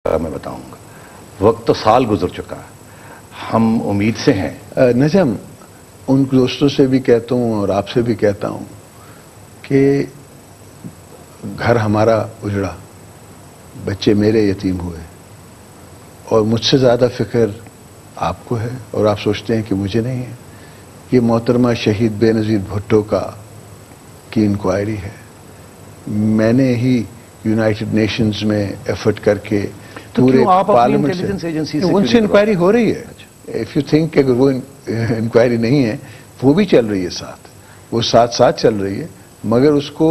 میں بتاؤں گا. وقت تو سال گزر چکا ہے. ہم امید سے ہیں. نجم، ان دوستوں سے بھی کہتا ہوں اور آپ سے بھی کہتا ہوں کہ گھر ہمارا اجڑا، بچے میرے یتیم ہوئے، اور مجھ سے زیادہ فکر آپ کو ہے اور آپ سوچتے ہیں کہ مجھے نہیں ہے. یہ محترمہ شہید بے نظیر بھٹو کی انکوائری ہے. میں نے ہی یونائٹڈ نیشنز میں ایفرٹ کر کے پورے پارلیمنٹ سے ان سے انکوائری ہو رہی ہے. اف یو تھنک کہ وہ انکوائری نہیں ہے، وہ بھی چل رہی ہے ساتھ، وہ ساتھ چل رہی ہے. مگر اس کو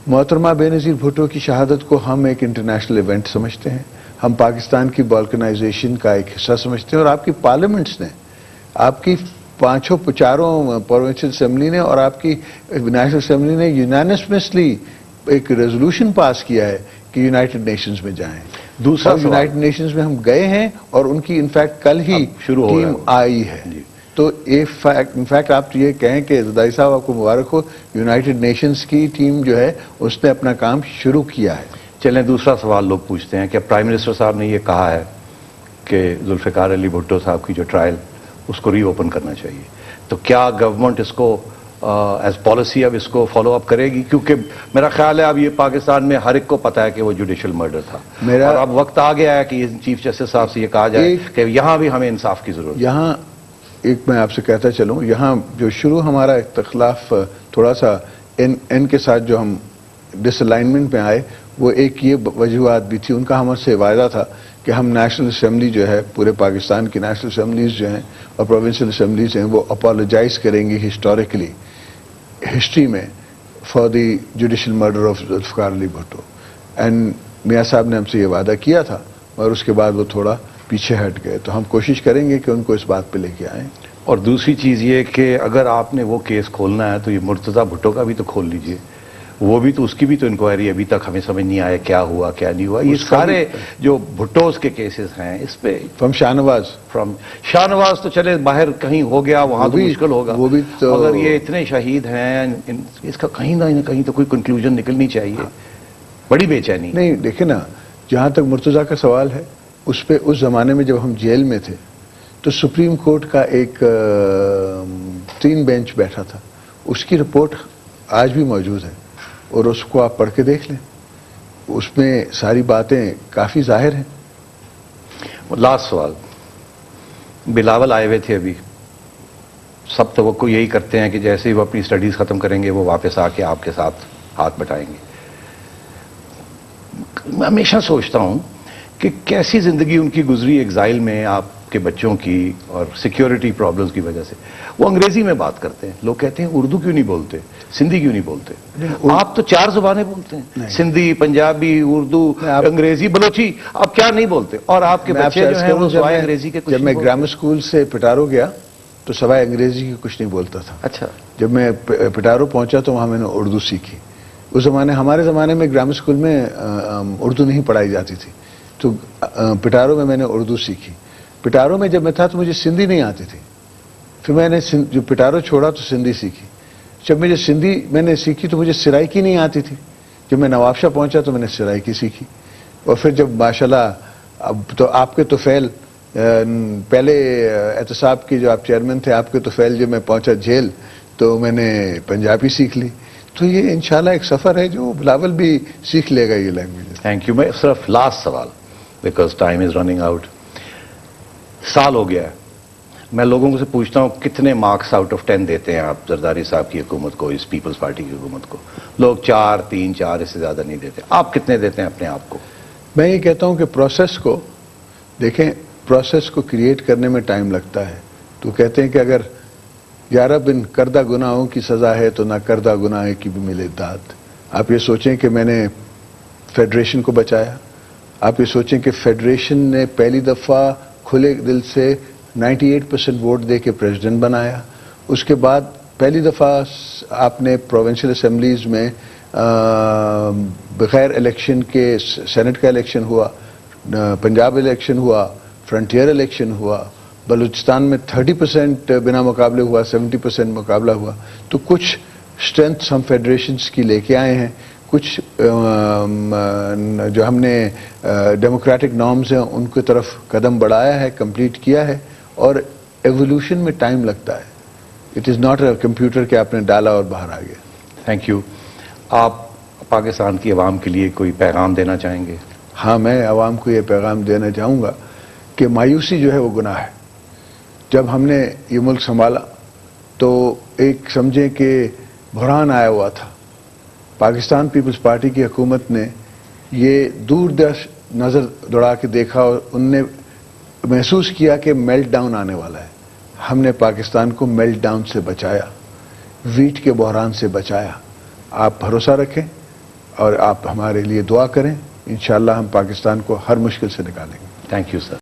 محترمہ بے نظیر بھٹو کی شہادت کو ہم ایک انٹرنیشنل ایونٹ سمجھتے ہیں. ہم پاکستان کی بالکنائزیشن کا ایک حصہ سمجھتے ہیں، اور آپ کی پارلیمنٹس نے، آپ کی چاروں پروونشل اسمبلی نے اور آپ کی نیشنل اسمبلی نے یونانیمسلی ایک ریزولوشن پاس کیا ہے کہ یونائٹڈ نیشنز میں جائیں. دوسرا یونائٹڈ نیشنز میں ہم گئے ہیں اور ان کی انفیکٹ کل ہی ٹیم آئی ہے. تو انفیکٹ آپ یہ کہیں کہ زرداری صاحب آپ کو مبارک ہو، یونائٹڈ نیشنز کی ٹیم جو ہے اس نے اپنا کام شروع کیا ہے. چلیں دوسرا سوال لوگ پوچھتے ہیں کہ پرائم منسٹر صاحب نے یہ کہا ہے کہ ذوالفقار علی بھٹو صاحب کی جو ٹرائل اس کو ری اوپن کرنا چاہیے، تو کیا گورنمنٹ اس کو ایز پالیسی اب اس کو فالو اپ کرے گی؟ کیونکہ میرا خیال ہے اب یہ پاکستان میں ہر ایک کو پتا ہے کہ وہ جوڈیشل مرڈر تھا، اور اب وقت آ گیا ہے کہ چیف جسٹس صاحب سے یہ کہا جائے کہ یہاں بھی ہمیں انصاف کی ضرورت ہے. یہاں ایک میں آپ سے کہتا چلوں، یہاں جو شروع ہمارا اختلاف تھوڑا سا ان کے ساتھ جو ہم ڈس الائنمنٹ میں آئے، وہ ایک یہ وجوہات بھی تھی. ان کا ہم سے وعدہ تھا کہ ہم نیشنل اسمبلی جو ہے، پورے پاکستان کی نیشنل اسمبلیز جو ہیں اور پروونشل اسمبلیز ہیں، وہ اپالوجائز کریں گی ہسٹوریکلی ہسٹری میں for the judicial murder of Zulfikar Ali Bhutto. And Mian Sahib نے ہم سے یہ وعدہ کیا تھا، اور اس کے بعد وہ تھوڑا پیچھے ہٹ گئے. تو ہم کوشش کریں گے کہ ان کو اس بات پہ لے کے آئیں. اور دوسری چیز یہ کہ اگر آپ نے وہ کیس کھولنا ہے تو یہ مرتضیٰ بھٹو کا بھی تو کھول لیجئے. وہ بھی تو، اس کی بھی تو انکوائری ابھی تک ہمیں سمجھ نہیں آیا کیا ہوا کیا نہیں ہوا. یہ سارے جو بھٹوز کے کیسز ہیں اس پہ فرام شاہنواز تو چلے باہر کہیں ہو گیا، وہاں تو مشکل ہوگا. وہ بھی تو اگر یہ اتنے شہید ہیں، اس کا کہیں نہ کہیں تو کوئی کنکلوژن نکلنی چاہیے. بڑی بے چینی. نہیں دیکھیں نا، جہاں تک مرتضیٰ کا سوال ہے، اس پہ اس زمانے میں جب ہم جیل میں تھے تو سپریم کورٹ کا ایک 3 بینچ بیٹھا تھا. اس کی رپورٹ آج بھی موجود ہے، اور اس کو آپ پڑھ کے دیکھ لیں. اس میں ساری باتیں کافی ظاہر ہیں. لاسٹ سوال. بلاول آئے ہوئے تھے ابھی، سب توقع یہی کرتے ہیں کہ جیسے ہی وہ اپنی سٹڈیز ختم کریں گے وہ واپس آ کے آپ کے ساتھ ہاتھ بٹائیں گے. میں ہمیشہ سوچتا ہوں کہ کیسی زندگی ان کی گزری ایگزائل میں آپ کے بچوں کی، اور سیکیورٹی پرابلمز کی وجہ سے. وہ انگریزی میں بات کرتے ہیں. لوگ کہتے ہیں اردو کیوں نہیں بولتے، سندھی کیوں نہیں بولتے؟ آپ تو 4 زبانیں بولتے ہیں، سندھی، پنجابی، اردو، انگریزی، بلوچی. آپ کیا نہیں بولتے؟ اور آپ کے بچے جو ہیں وہ سوائے انگریزی کے کچھ جب میں گرامر اسکول سے پٹارو گیا تو سوائے انگریزی کی کچھ نہیں بولتا تھا. اچھا. جب میں پٹارو پہنچا تو وہاں میں نے اردو سیکھی. اس زمانے، ہمارے زمانے میں گرامر اسکول میں اردو نہیں پڑھائی جاتی تھی، تو پٹارو میں نے اردو سیکھی. پٹارو میں جب میں تھا تو مجھے سندھی نہیں آتی تھی. پھر میں نے جو پٹارو چھوڑا تو سندھی سیکھی. جب مجھے سندھی میں نے سیکھی تو مجھے سرائکی نہیں آتی تھی. جب میں نواب شاہ پہنچا تو میں نے سرائکی سیکھی. اور پھر جب ماشاءاللہ اب تو آپ کے توفیل، پہلے احتساب کی جو آپ چیئرمین تھے، آپ کے توفیل جب میں پہنچا جیل تو میں نے پنجابی سیکھ لی. تو یہ انشاءاللہ ایک سفر ہے جو بلاول بھی سیکھ لے گا یہ لینگویج. Thank you. میں صرف لاسٹ سوال، because time is running out. سال ہو گیا ہے، میں لوگوں سے پوچھتا ہوں کتنے مارکس آؤٹ آف 10 دیتے ہیں آپ زرداری صاحب کی حکومت کو، اس پیپلز پارٹی کی حکومت کو؟ لوگ 4، 3، 4 اس سے زیادہ نہیں دیتے. آپ کتنے دیتے ہیں اپنے آپ کو؟ میں یہ کہتا ہوں کہ پروسیس کو دیکھیں، پروسیس کو کریٹ کرنے میں ٹائم لگتا ہے. تو کہتے ہیں کہ اگر 11 بن کردہ گناہوں کی سزا ہے تو نہ کردہ گناہ کی بھی ملے داد. آپ یہ سوچیں کہ میں نے فیڈریشن کو بچایا. آپ یہ سوچیں کہ فیڈریشن نے پہلی دفعہ کھلے دل سے 98% ووٹ دے کے پریزیڈنٹ بنایا. اس کے بعد پہلی دفعہ آپ نے پروونشل اسمبلیز میں بغیر الیکشن کے سینٹ کا الیکشن ہوا، پنجاب الیکشن ہوا، فرنٹیئر الیکشن ہوا، بلوچستان میں 30% بنا مقابلے ہوا، 70% مقابلہ ہوا. تو کچھ اسٹرینتھس ہم فیڈریشنز کی لے کے آئے ہیں، کچھ جو ہم نے ڈیموکریٹک نارمز ہیں ان کی طرف قدم بڑھایا ہے، کمپلیٹ کیا ہے، اور ایوولوشن میں ٹائم لگتا ہے. It is not a computer کہ آپ نے ڈالا اور باہر آ گیا. Thank you. آپ پاکستان کی عوام کے لیے کوئی پیغام دینا چاہیں گے؟ ہاں، میں عوام کو یہ پیغام دینا چاہوں گا کہ مایوسی جو ہے وہ گناہ ہے. جب ہم نے یہ ملک سنبھالا تو ایک سمجھیں کہ بحران آیا ہوا تھا. پاکستان پیپلز پارٹی کی حکومت نے یہ دور دراز نظر دوڑا کے دیکھا اور ان نے محسوس کیا کہ میلٹ ڈاؤن آنے والا ہے. ہم نے پاکستان کو میلٹ ڈاؤن سے بچایا، ویٹ کے بحران سے بچایا. آپ بھروسہ رکھیں اور آپ ہمارے لیے دعا کریں. انشاءاللہ ہم پاکستان کو ہر مشکل سے نکالیں گے. Thank you sir.